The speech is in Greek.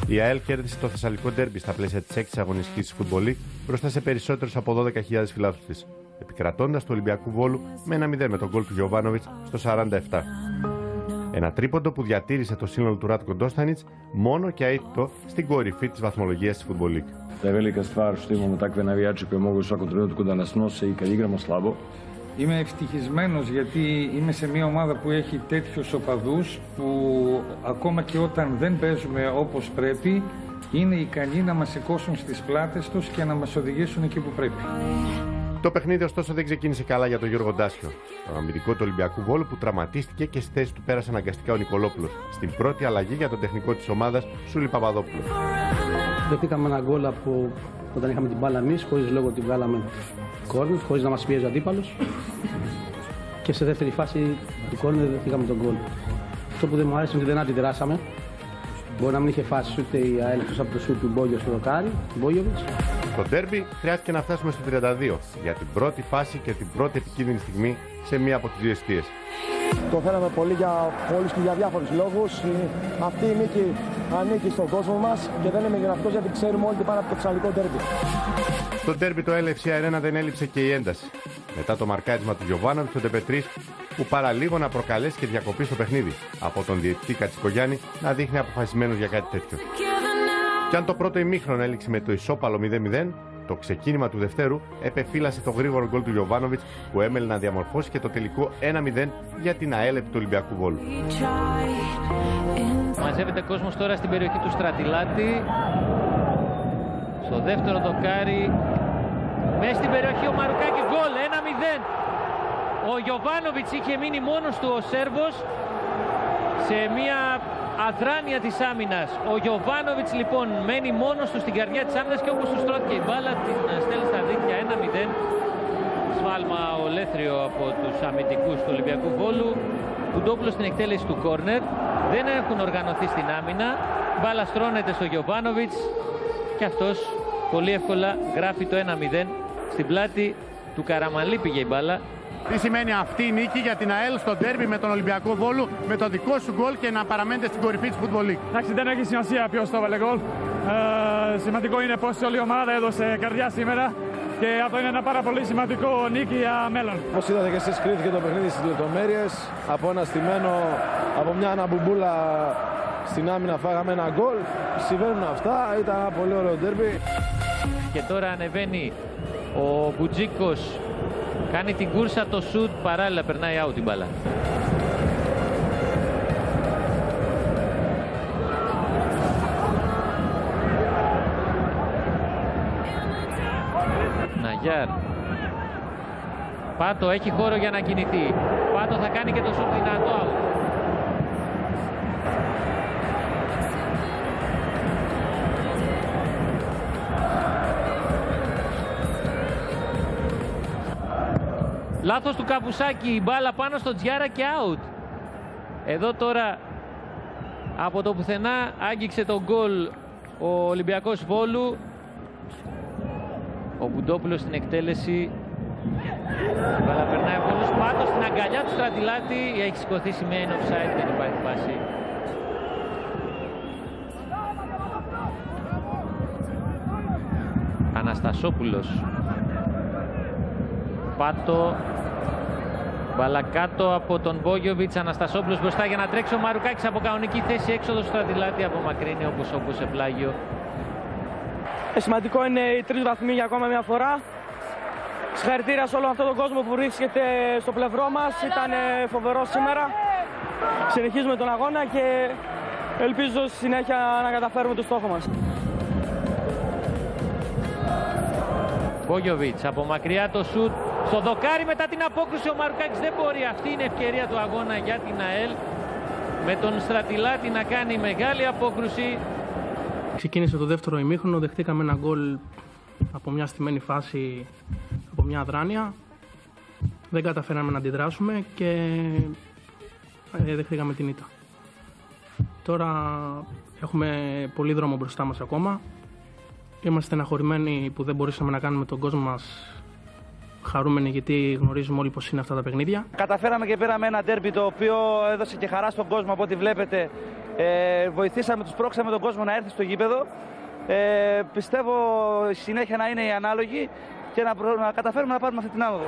Η ΑΕΛ κέρδισε το Θεσσαλικό ντέρμπι στα πλαίσια της 6ης αγωνιστικής της Football League μπροστά σε περισσότερους από 12.000 φιλάθλους της, επικρατώντας του Ολυμπιακού Βόλου με 1-0 με τον γκολ του Γιοβάνοβιτς στο 47. Ένα τρίποντο που διατήρησε το σύνολο του Ράτκο Ντόστανιτς μόνο και αίτητο στην κορυφή της βαθμολογίας της Football League. Da je velika stvar što imamo takve navijače koji mogu u svakom trenutku da nas nose i kad igramo slabo. Είμαι ευτυχισμένος γιατί είμαι σε μια ομάδα που έχει τέτοιους οπαδούς που ακόμα και όταν δεν παίζουμε όπως πρέπει είναι ικανοί να μας σηκώσουν στις πλάτες τους και να μας οδηγήσουν εκεί που πρέπει. Το παιχνίδι ωστόσο δεν ξεκίνησε καλά για τον Γιώργο Ντάσιο, τον αμυντικό του Ολυμπιακού Βόλου που τραυματίστηκε και στη θέση του πέρασε αναγκαστικά ο Νικολόπουλος στην πρώτη αλλαγή για τον τεχνικό της ομάδας Σούλη Παπαδόπουλο. Δεχτήκαμε ένα γκολ από όταν είχαμε την μπάλα εμείς, χωρίς λόγο την βγάλαμε κόρνερ, χωρίς να μας πιέζει ο αντίπαλος. Και σε δεύτερη φάση του κόρνερ δεχτήκαμε τον γκολ. Αυτό που δεν μου άρεσε είναι ότι δεν αντιδράσαμε. Μπορεί να μην είχε φάσει ούτε η ΑΕΛ από το σουτ του Μπόγιο στο δοκάρι, του Μπόγιοβιτς. Στο ντέρμπι χρειάστηκε να φτάσουμε στο 32 για την πρώτη φάση και την πρώτη επικίνδυνη στιγμή σε μία από τις δύο εστίες. Το θέλαμε πολύ για όλους και για διάφορους λόγους. Αυτή η νίκη ανήκει στον κόσμο μας και δεν είμαι γραφτός γιατί ξέρουμε όλοι τι πάνε από το Θεσσαλικό ντέρμπι. Στο ντέρμπι το LFC Arena δεν έλειψε και η ένταση. Μετά το μαρκάρισμα του Γιοβάνοβιτς στον Τεπετρίς που παραλίγο να προκαλέσει και διακοπή στο παιχνίδι, από τον διαιτητή Κατσικογιάννη να δείχνει αποφασισμένος για κάτι τέτοιο. Κι αν το πρώτο ημίχρονο έληξε με το ισόπαλο 0-0, το ξεκίνημα του δευτέρου επεφύλασε το γρήγορο γκολ του Γιοβάνοβιτς που έμελε να διαμορφώσει και το τελικό 1-0 για την ΑΕΛ επί του Ολυμπιακού Βόλου. Μαζεύεται κόσμος τώρα στην περιοχή του Στρατιλάτη. Στο δεύτερο δοκάρι. Μέσα στην περιοχή ο Μαρουκάκης, γκολ 1-0. Ο Γιοβάνοβιτς είχε μείνει μόνος του ο Σέρβος σε μια αδράνεια της άμυνας. Ο Γιοβάνοβιτς λοιπόν μένει μόνος του στην καρδιά της άμυνας και όπως του στρώθηκε η μπάλα την στέλνει στα δίκτυα 1-0. Σφάλμα ολέθριο από τους αμυντικούς του Ολυμπιακού Βόλου. Κουντόπουλος στην εκτέλεση του κόρνερ. Δεν έχουν οργανωθεί στην άμυνα. Μπάλα στρώνεται στο Γιοβάνοβιτς και αυτός πολύ εύκολα γράφει το 1-0. Στην πλάτη του Καραμανλή πήγε η μπάλα. Τι σημαίνει αυτή η νίκη για την ΑΕΛ στο ντέρμπι με τον Ολυμπιακό Βόλου, με το δικό σου γκολ και να παραμένετε στην κορυφή της Football League? Εντάξει, δεν έχει σημασία ποιος το έβαλε γκολ. Σημαντικό είναι πως όλη η ομάδα έδωσε καρδιά σήμερα και αυτό είναι ένα πάρα πολύ σημαντικό νίκη για μέλλον. Όπως είδατε και εσείς, κρίθηκε το παιχνίδι στις λεπτομέρειες. Από ένα στημένο, από μια αναμπουμπούλα στην άμυνα φάγαμε ένα γκολ. Συμβαίνουν αυτά, ήταν ένα πολύ ωραίο ντέρμπι. Και τώρα ανεβαίνει ο Μπουτζίκος. Κάνει την κούρσα, το σουτ, παράλληλα περνάει out την μπάλα. Ναγιάρ. Πάτο έχει χώρο για να κινηθεί. Πάτο θα κάνει και το σουτ δυνατό out. Λάθος του Καπουσάκη, η μπάλα πάνω στο Τζιάρα και out. Εδώ τώρα από το πουθενά άγγιξε τον γκολ ο Ολυμπιακός Βόλου. Ο Μπουντόπουλος στην εκτέλεση. Η μπάλα περνάει ο Βόλος. Πάτος στην αγκαλιά του Στρατιλάτη. Έχει σηκωθεί σημαία, είναι offside, δεν υπάρχει φάση. Αναστασόπουλος. Πάτο. Μπάλα κάτω από τον Μπόγιοβιτς. Αναστασόπουλος μπροστά για να τρέξει ο Μαρουκάκης από κανονική θέση. Έξοδο στο Στρατιλάτη απομακρύνει όπως σε πλάγιο. Σημαντικό είναι οι 3 βαθμοί για ακόμα μια φορά. Συγχαρητήρια σε όλο αυτόν τον κόσμο που βρίσκεται στο πλευρό μας. Ήταν φοβερό σήμερα. Συνεχίζουμε τον αγώνα και ελπίζω στη συνέχεια να καταφέρουμε το στόχο μας. Μπόγιοβιτς από μακριά το σουτ στο δοκάρι μετά την απόκρουση ο Μαρουκάκης δεν μπορεί. Αυτή είναι η ευκαιρία του αγώνα για την ΑΕΛ με τον Στρατιλάτη να κάνει μεγάλη απόκρουση. Ξεκίνησε το δεύτερο ημίχρονο, δεχτήκαμε ένα γκολ από μια στημένη φάση, από μια αδράνεια. Δεν καταφέραμε να αντιδράσουμε και δεχτήκαμε την ήττα. Τώρα έχουμε πολύ δρόμο μπροστά μας ακόμα. Είμαστε στεναχωρημένοι που δεν μπορούσαμε να κάνουμε τον κόσμο μας χαρούμενοι, γιατί γνωρίζουμε όλοι πως είναι αυτά τα παιχνίδια. Καταφέραμε και πήραμε ένα ντέρμπι το οποίο έδωσε και χαρά στον κόσμο από ό,τι βλέπετε. Βοηθήσαμε, τους πρόξαμε τον κόσμο να έρθει στο γήπεδο. Πιστεύω συνέχεια να είναι η ανάλογη και να καταφέρουμε να πάρουμε αυτή την άνοδο.